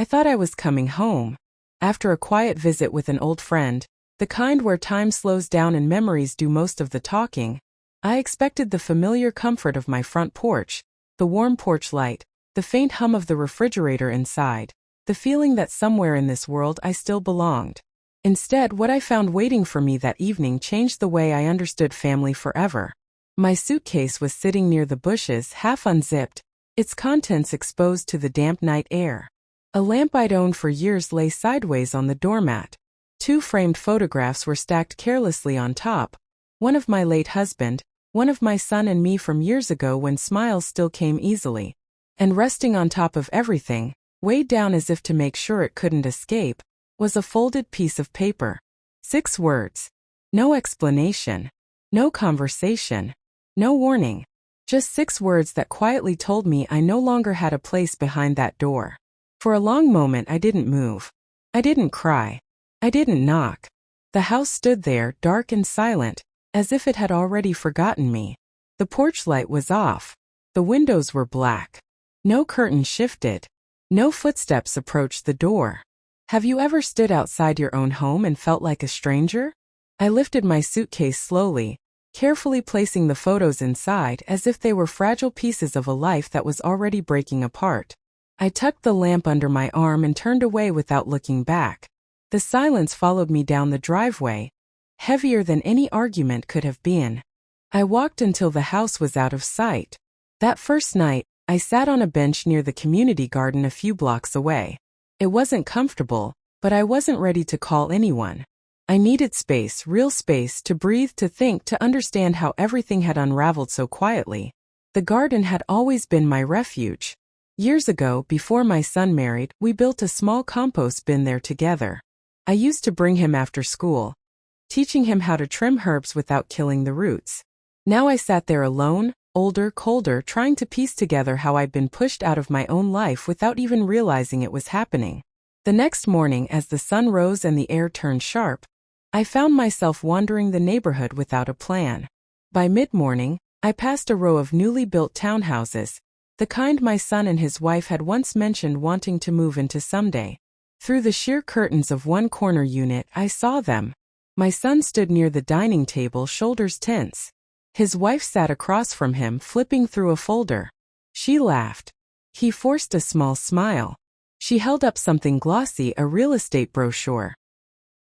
I thought I was coming home. After a quiet visit with an old friend, the kind where time slows down and memories do most of the talking, I expected the familiar comfort of my front porch, the warm porch light, the faint hum of the refrigerator inside, the feeling that somewhere in this world I still belonged. Instead, what I found waiting for me that evening changed the way I understood family forever. My suitcase was sitting near the bushes, half unzipped, its contents exposed to the damp night air. A lamp I'd owned for years lay sideways on the doormat. 2 framed photographs were stacked carelessly on top, one of my late husband, one of my son and me from years ago when smiles still came easily. And resting on top of everything, weighed down as if to make sure it couldn't escape, was a folded piece of paper. 6 words. No explanation. No conversation. No warning. Just 6 words that quietly told me I no longer had a place behind that door. For a long moment I didn't move. I didn't cry. I didn't knock. The house stood there, dark and silent, as if it had already forgotten me. The porch light was off. The windows were black. No curtain shifted. No footsteps approached the door. Have you ever stood outside your own home and felt like a stranger? I lifted my suitcase slowly, carefully placing the photos inside as if they were fragile pieces of a life that was already breaking apart. I tucked the lamp under my arm and turned away without looking back. The silence followed me down the driveway, heavier than any argument could have been. I walked until the house was out of sight. That first night, I sat on a bench near the community garden a few blocks away. It wasn't comfortable, but I wasn't ready to call anyone. I needed space, real space, to breathe, to think, to understand how everything had unraveled so quietly. The garden had always been my refuge. Years ago, before my son married, we built a small compost bin there together. I used to bring him after school, teaching him how to trim herbs without killing the roots. Now I sat there alone, older, colder, trying to piece together how I'd been pushed out of my own life without even realizing it was happening. The next morning, as the sun rose and the air turned sharp, I found myself wandering the neighborhood without a plan. By mid-morning, I passed a row of newly built townhouses, the kind my son and his wife had once mentioned wanting to move into someday. Through the sheer curtains of one corner unit, I saw them. My son stood near the dining table, shoulders tense. His wife sat across from him, flipping through a folder. She laughed. He forced a small smile. She held up something glossy, a real estate brochure.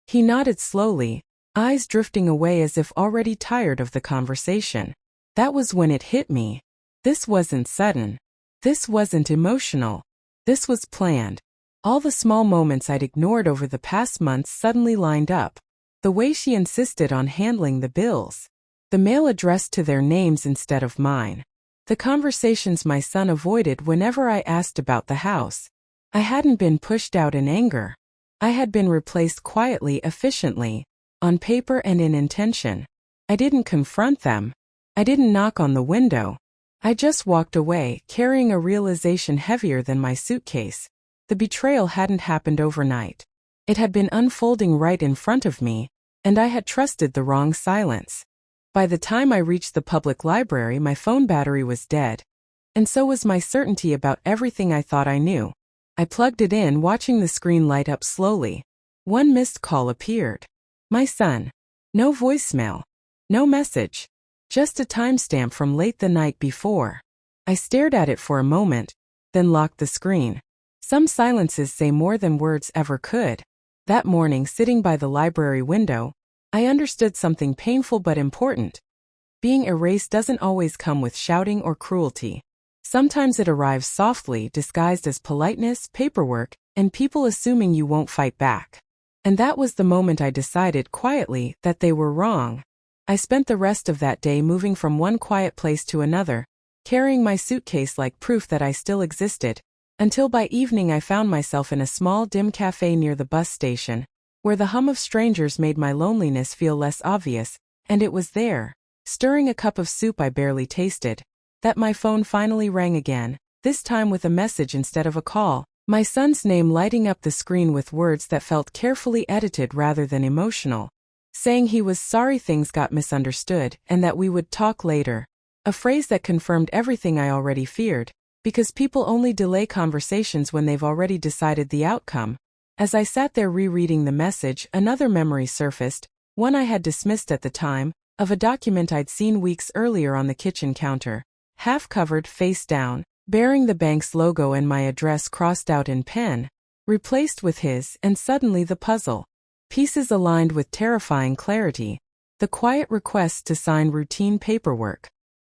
He nodded slowly, eyes drifting away as if already tired of the conversation. That was when it hit me. This wasn't sudden. This wasn't emotional. This was planned. All the small moments I'd ignored over the past months suddenly lined up. The way she insisted on handling the bills. The mail addressed to their names instead of mine. The conversations my son avoided whenever I asked about the house. I hadn't been pushed out in anger. I had been replaced quietly, efficiently, on paper and in intention. I didn't confront them. I didn't knock on the window. I just walked away, carrying a realization heavier than my suitcase. The betrayal hadn't happened overnight. It had been unfolding right in front of me, and I had trusted the wrong silence. By the time I reached the public library, my phone battery was dead. And so was my certainty about everything I thought I knew. I plugged it in, watching the screen light up slowly. One missed call appeared. My son. No voicemail. No message. Just a timestamp from late the night before. I stared at it for a moment, then locked the screen. Some silences say more than words ever could. That morning, sitting by the library window, I understood something painful but important. Being erased doesn't always come with shouting or cruelty. Sometimes it arrives softly, disguised as politeness, paperwork, and people assuming you won't fight back. And that was the moment I decided quietly that they were wrong. I spent the rest of that day moving from one quiet place to another, carrying my suitcase like proof that I still existed, until by evening I found myself in a small, dim cafe near the bus station, where the hum of strangers made my loneliness feel less obvious, and it was there, stirring a cup of soup I barely tasted, that my phone finally rang again, this time with a message instead of a call, my son's name lighting up the screen with words that felt carefully edited rather than emotional, saying he was sorry things got misunderstood and that we would talk later, a phrase that confirmed everything I already feared. because people only delay conversations when they've already decided the outcome. As I sat there rereading the message, another memory surfaced, one I had dismissed at the time, of a document I'd seen weeks earlier on the kitchen counter. Half covered, face down, bearing the bank's logo and my address crossed out in pen, replaced with his, and suddenly the puzzle pieces aligned with terrifying clarity. The quiet request to sign routine paperwork.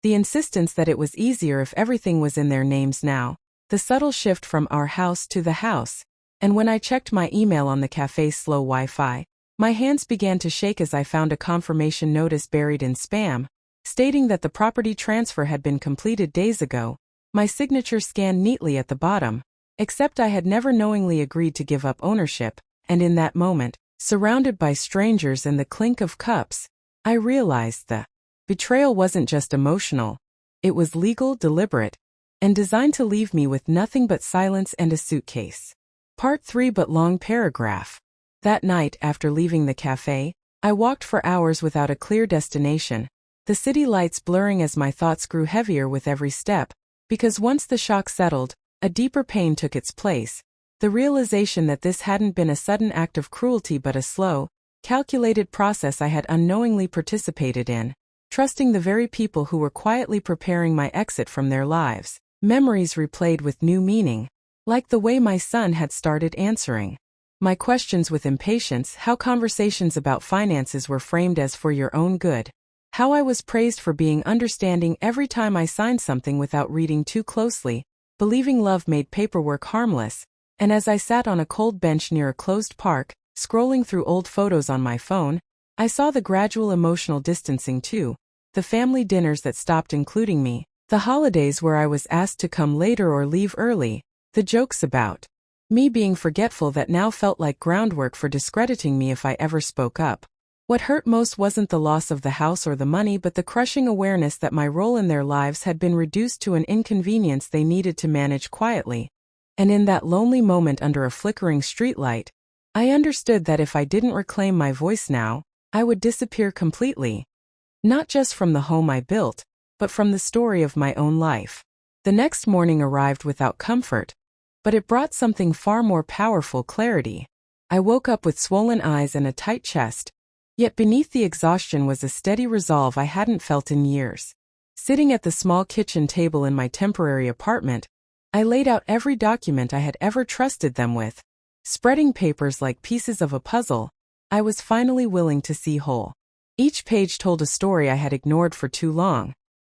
The insistence that it was easier if everything was in their names now. The subtle shift from our house to the house. And when I checked my email on the cafe's slow Wi-Fi, my hands began to shake as I found a confirmation notice buried in spam, stating that the property transfer had been completed days ago. My signature scanned neatly at the bottom, except I had never knowingly agreed to give up ownership, and in that moment, surrounded by strangers and the clink of cups, I realized the betrayal wasn't just emotional. It was legal, deliberate, and designed to leave me with nothing but silence and a suitcase. Part 3 but long paragraph. That night, after leaving the cafe, I walked for hours without a clear destination, the city lights blurring as my thoughts grew heavier with every step, because once the shock settled, a deeper pain took its place. The realization that this hadn't been a sudden act of cruelty but a slow, calculated process I had unknowingly participated in, trusting the very people who were quietly preparing my exit from their lives. Memories replayed with new meaning, like the way my son had started answering my questions with impatience, how conversations about finances were framed as for your own good, how I was praised for being understanding every time I signed something without reading too closely, believing love made paperwork harmless, and as I sat on a cold bench near a closed park, scrolling through old photos on my phone, I saw the gradual emotional distancing too, the family dinners that stopped including me, the holidays where I was asked to come later or leave early, the jokes about me being forgetful that now felt like groundwork for discrediting me if I ever spoke up. What hurt most wasn't the loss of the house or the money but the crushing awareness that my role in their lives had been reduced to an inconvenience they needed to manage quietly. And in that lonely moment under a flickering streetlight, I understood that if I didn't reclaim my voice now, I would disappear completely. Not just from the home I built, but from the story of my own life. The next morning arrived without comfort, but it brought something far more powerful: clarity. I woke up with swollen eyes and a tight chest, yet beneath the exhaustion was a steady resolve I hadn't felt in years. Sitting at the small kitchen table in my temporary apartment, I laid out every document I had ever trusted them with. Spreading papers like pieces of a puzzle, I was finally willing to see whole. Each page told a story I had ignored for too long.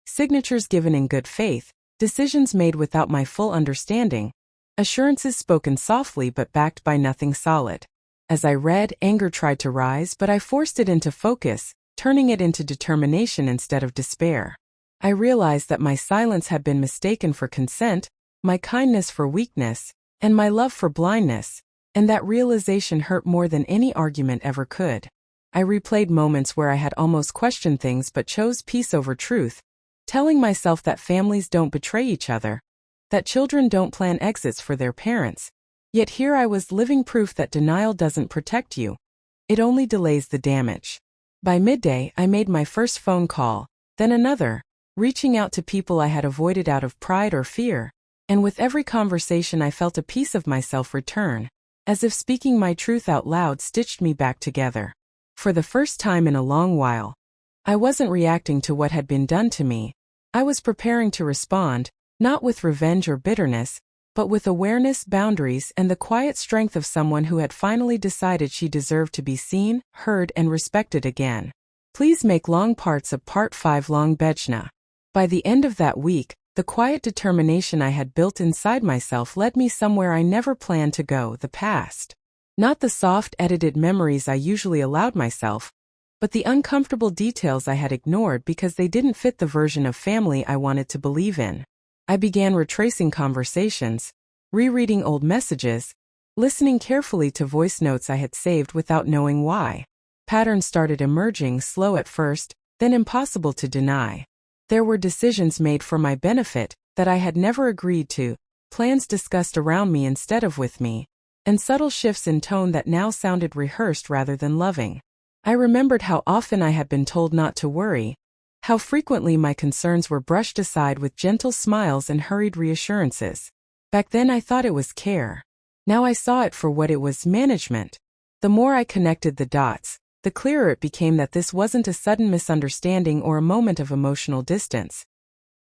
Signatures given in good faith, decisions made without my full understanding, assurances spoken softly but backed by nothing solid. As I read, anger tried to rise, but I forced it into focus, turning it into determination instead of despair. I realized that my silence had been mistaken for consent, my kindness for weakness, and my love for blindness, and that realization hurt more than any argument ever could. I replayed moments where I had almost questioned things but chose peace over truth, telling myself that families don't betray each other, that children don't plan exits for their parents. Yet here I was, living proof that denial doesn't protect you. It only delays the damage. By midday, I made my first phone call, then another, reaching out to people I had avoided out of pride or fear, and with every conversation I felt a piece of myself return, as if speaking my truth out loud stitched me back together. For the first time in a long while, I wasn't reacting to what had been done to me. I was preparing to respond, not with revenge or bitterness, but with awareness, boundaries, and the quiet strength of someone who had finally decided she deserved to be seen, heard, and respected again. Please make long parts of Part 5 long Bejna. By the end of that week, the quiet determination I had built inside myself led me somewhere I never planned to go: the past. Not the soft, edited memories I usually allowed myself, but the uncomfortable details I had ignored because they didn't fit the version of family I wanted to believe in. I began retracing conversations, rereading old messages, listening carefully to voice notes I had saved without knowing why. Patterns started emerging, slow at first, then impossible to deny. There were decisions made for my benefit that I had never agreed to, plans discussed around me instead of with me, and subtle shifts in tone that now sounded rehearsed rather than loving. I remembered how often I had been told not to worry, How frequently my concerns were brushed aside with gentle smiles and hurried reassurances. Back then I thought it was care. Now I saw it for what it was: management. The more I connected the dots, the clearer it became that this wasn't a sudden misunderstanding or a moment of emotional distance.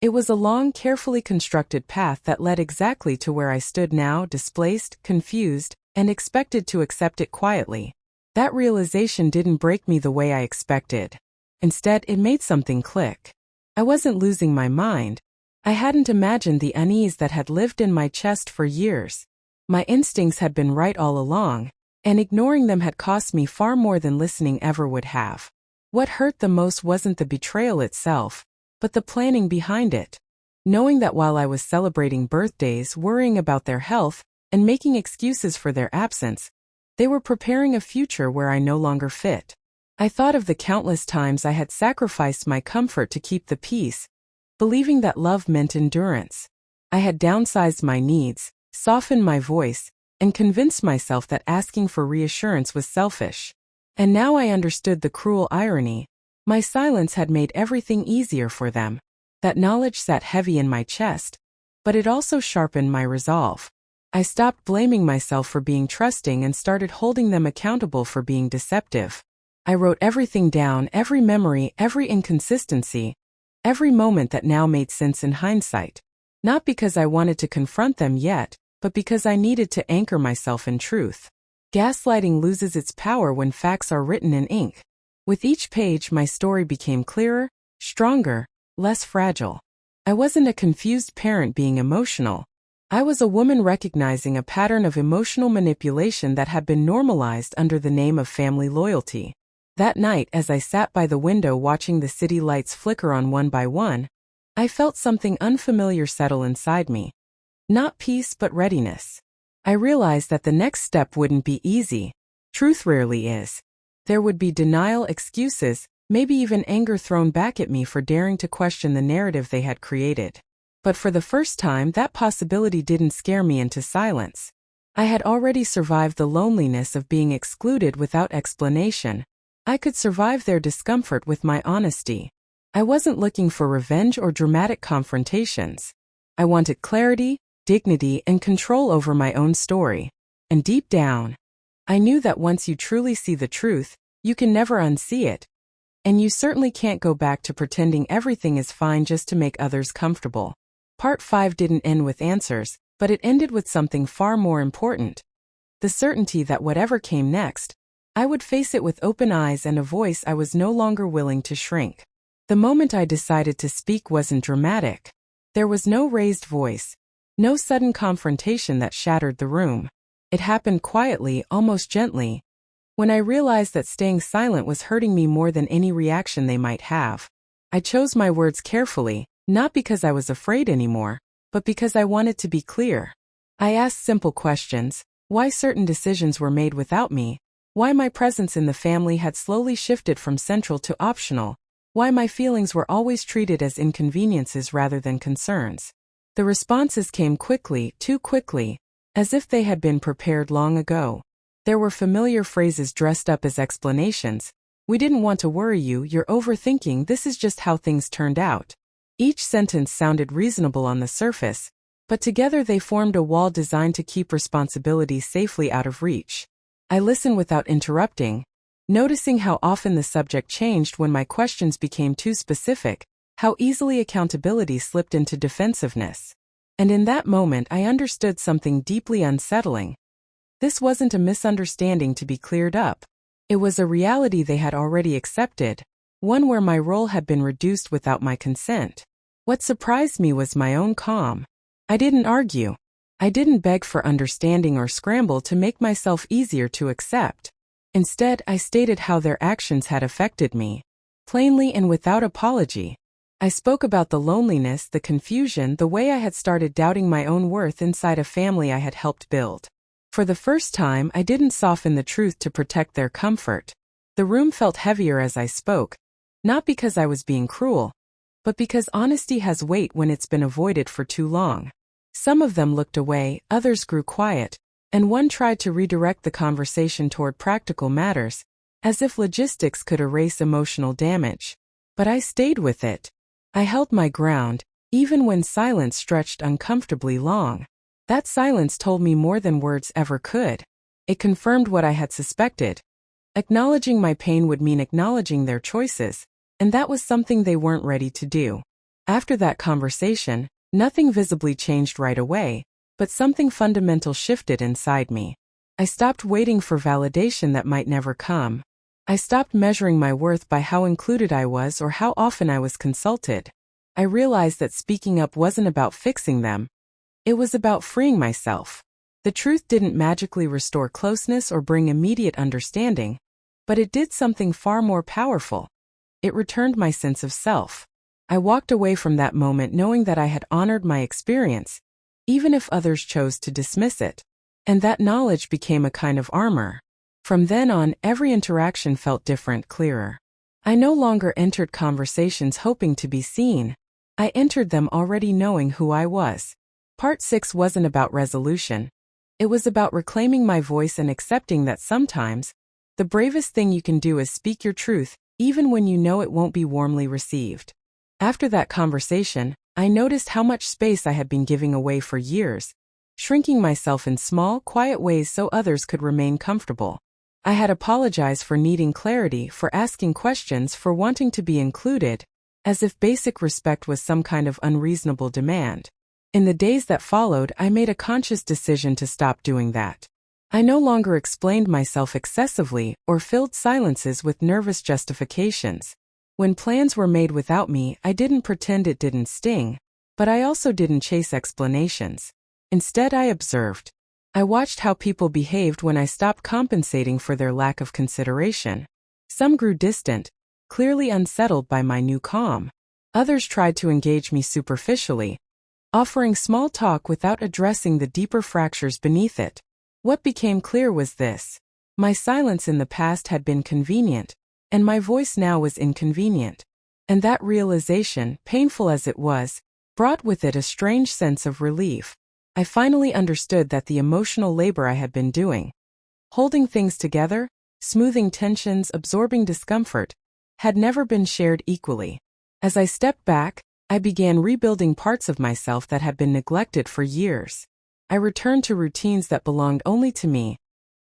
It was a long, carefully constructed path that led exactly to where I stood now, displaced, confused, and expected to accept it quietly. That realization didn't break me the way I expected. Instead, it made something click. I wasn't losing my mind. I hadn't imagined the unease that had lived in my chest for years. My instincts had been right all along, and ignoring them had cost me far more than listening ever would have. What hurt the most wasn't the betrayal itself, but the planning behind it. Knowing that while I was celebrating birthdays, worrying about their health, and making excuses for their absence, they were preparing a future where I no longer fit. I thought of the countless times I had sacrificed my comfort to keep the peace, believing that love meant endurance. I had downsized my needs, softened my voice, and convinced myself that asking for reassurance was selfish. And now I understood the cruel irony. My silence had made everything easier for them. That knowledge sat heavy in my chest, but it also sharpened my resolve. I stopped blaming myself for being trusting and started holding them accountable for being deceptive. I wrote everything down: every memory, every inconsistency, every moment that now made sense in hindsight. Not because I wanted to confront them yet, but because I needed to anchor myself in truth. Gaslighting loses its power when facts are written in ink. With each page, my story became clearer, stronger, less fragile. I wasn't a confused parent being emotional. I was a woman recognizing a pattern of emotional manipulation that had been normalized under the name of family loyalty. That night, as I sat by the window watching the city lights flicker on one by one, I felt something unfamiliar settle inside me. Not peace, but readiness. I realized that the next step wouldn't be easy. Truth rarely is. There would be denial, excuses, maybe even anger thrown back at me for daring to question the narrative they had created. But for the first time, that possibility didn't scare me into silence. I had already survived the loneliness of being excluded without explanation. I could survive their discomfort with my honesty. I wasn't looking for revenge or dramatic confrontations. I wanted clarity, dignity, and control over my own story. And deep down, I knew that once you truly see the truth, you can never unsee it. And you certainly can't go back to pretending everything is fine just to make others comfortable. Part 5 didn't end with answers, but it ended with something far more important. The certainty that whatever came next, I would face it with open eyes and a voice I was no longer willing to shrink. The moment I decided to speak wasn't dramatic. There was no raised voice, no sudden confrontation that shattered the room. It happened quietly, almost gently. When I realized that staying silent was hurting me more than any reaction they might have, I chose my words carefully, not because I was afraid anymore, but because I wanted to be clear. I asked simple questions: why certain decisions were made without me, why my presence in the family had slowly shifted from central to optional, why my feelings were always treated as inconveniences rather than concerns. The responses came quickly, too quickly, as if they had been prepared long ago. There were familiar phrases dressed up as explanations. We didn't want to worry you, you're overthinking, this is just how things turned out. Each sentence sounded reasonable on the surface, but together they formed a wall designed to keep responsibility safely out of reach. I listened without interrupting, noticing how often the subject changed when my questions became too specific, how easily accountability slipped into defensiveness. And in that moment I understood something deeply unsettling. This wasn't a misunderstanding to be cleared up. It was a reality they had already accepted, one where my role had been reduced without my consent. What surprised me was my own calm. I didn't argue. I didn't beg for understanding or scramble to make myself easier to accept. Instead, I stated how their actions had affected me, plainly and without apology. I spoke about the loneliness, the confusion, the way I had started doubting my own worth inside a family I had helped build. For the first time, I didn't soften the truth to protect their comfort. The room felt heavier as I spoke, not because I was being cruel, but because honesty has weight when it's been avoided for too long. Some of them looked away, others grew quiet, and one tried to redirect the conversation toward practical matters, as if logistics could erase emotional damage. But I stayed with it. I held my ground, even when silence stretched uncomfortably long. That silence told me more than words ever could. It confirmed what I had suspected. Acknowledging my pain would mean acknowledging their choices, and that was something they weren't ready to do. After that conversation, nothing visibly changed right away, but something fundamental shifted inside me. I stopped waiting for validation that might never come. I stopped measuring my worth by how included I was or how often I was consulted. I realized that speaking up wasn't about fixing them. It was about freeing myself. The truth didn't magically restore closeness or bring immediate understanding, but it did something far more powerful. It returned my sense of self. I walked away from that moment knowing that I had honored my experience, even if others chose to dismiss it. And that knowledge became a kind of armor. From then on, every interaction felt different, clearer. I no longer entered conversations hoping to be seen. I entered them already knowing who I was. Part 6 wasn't about resolution. It was about reclaiming my voice and accepting that sometimes, the bravest thing you can do is speak your truth, even when you know it won't be warmly received. After that conversation, I noticed how much space I had been giving away for years, shrinking myself in small, quiet ways so others could remain comfortable. I had apologized for needing clarity, for asking questions, for wanting to be included, as if basic respect was some kind of unreasonable demand. In the days that followed, I made a conscious decision to stop doing that. I no longer explained myself excessively or filled silences with nervous justifications. When plans were made without me, I didn't pretend it didn't sting, but I also didn't chase explanations. Instead, I observed. I watched how people behaved when I stopped compensating for their lack of consideration. Some grew distant, clearly unsettled by my new calm. Others tried to engage me superficially, offering small talk without addressing the deeper fractures beneath it. What became clear was this: my silence in the past had been convenient, and my voice now was inconvenient. And that realization, painful as it was, brought with it a strange sense of relief. I finally understood that the emotional labor I had been doing, holding things together, smoothing tensions, absorbing discomfort, had never been shared equally. As I stepped back, I began rebuilding parts of myself that had been neglected for years. I returned to routines that belonged only to me,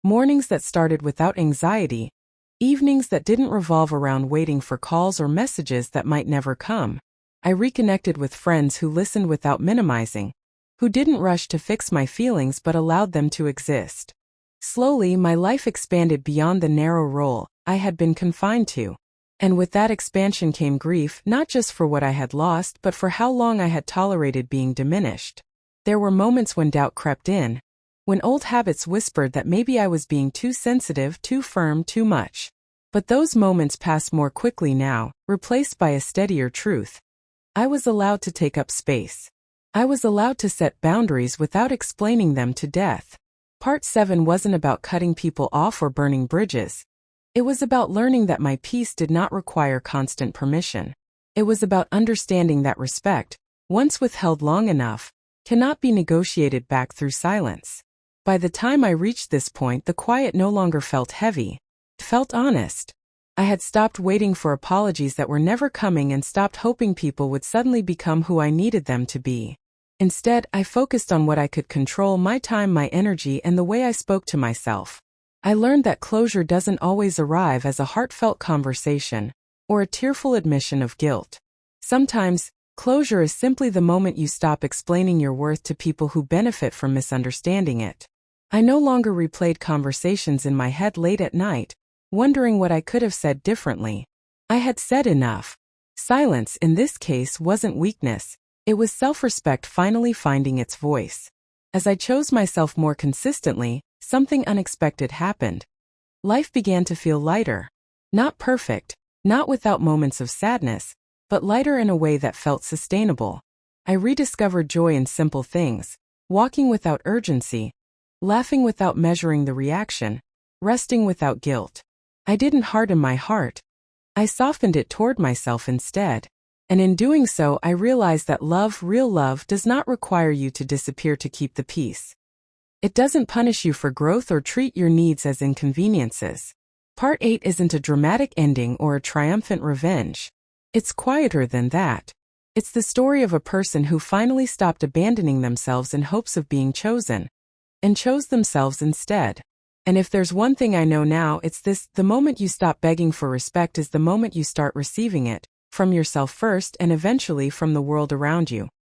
mornings that started without anxiety, evenings that didn't revolve around waiting for calls or messages that might never come. I reconnected with friends who listened without minimizing, who didn't rush to fix my feelings but allowed them to exist. Slowly, my life expanded beyond the narrow role I had been confined to. And with that expansion came grief, not just for what I had lost, but for how long I had tolerated being diminished. There were moments when doubt crept in, when old habits whispered that maybe I was being too sensitive, too firm, too much. But those moments passed more quickly now, replaced by a steadier truth. I was allowed to take up space. I was allowed to set boundaries without explaining them to death. Part 7 wasn't about cutting people off or burning bridges. It was about learning that my peace did not require constant permission. It was about understanding that respect, once withheld long enough, cannot be negotiated back through silence. By the time I reached this point, the quiet no longer felt heavy. It felt honest. I had stopped waiting for apologies that were never coming and stopped hoping people would suddenly become who I needed them to be. Instead, I focused on what I could control: my time, my energy, and the way I spoke to myself. I learned that closure doesn't always arrive as a heartfelt conversation or a tearful admission of guilt. Sometimes, closure is simply the moment you stop explaining your worth to people who benefit from misunderstanding it. I no longer replayed conversations in my head late at night, wondering what I could have said differently. I had said enough. Silence, in this case, wasn't weakness. It was self-respect finally finding its voice. As I chose myself more consistently, something unexpected happened. Life began to feel lighter. Not perfect, not without moments of sadness, but lighter in a way that felt sustainable. I rediscovered joy in simple things: walking without urgency, laughing without measuring the reaction, resting without guilt. I didn't harden my heart. I softened it toward myself instead. And in doing so, I realized that love, real love, does not require you to disappear to keep the peace. It doesn't punish you for growth or treat your needs as inconveniences. Part 8 isn't a dramatic ending or a triumphant revenge. It's quieter than that. It's the story of a person who finally stopped abandoning themselves in hopes of being chosen, and chose themselves instead. And if there's one thing I know now, it's this: the moment you stop begging for respect is the moment you start receiving it, from yourself first and eventually from the world around you.